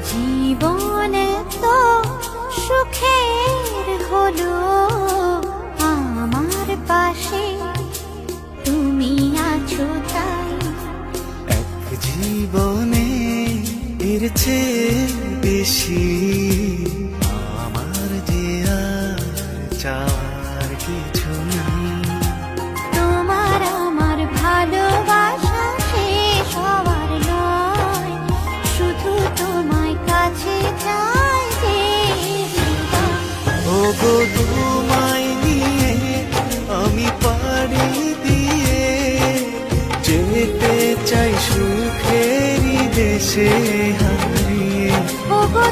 জীবন তো সুখের হলো আমার পাশে তুমি আছো তাই। এক জীবনে এর চেয়ে বেশি আমার যে আর চাওয়ার কিছু নেই। তোমার আমার ভালোবাসা শেষ হওয়ার নয়, শুধু তোমায় কাছে চাই যে হৃদয়। ওগো তোমায় নিয়ে আমি পাড়ি দিয়ে যেতে চাই সুখেরই দেশে হারিয়ে। ওগো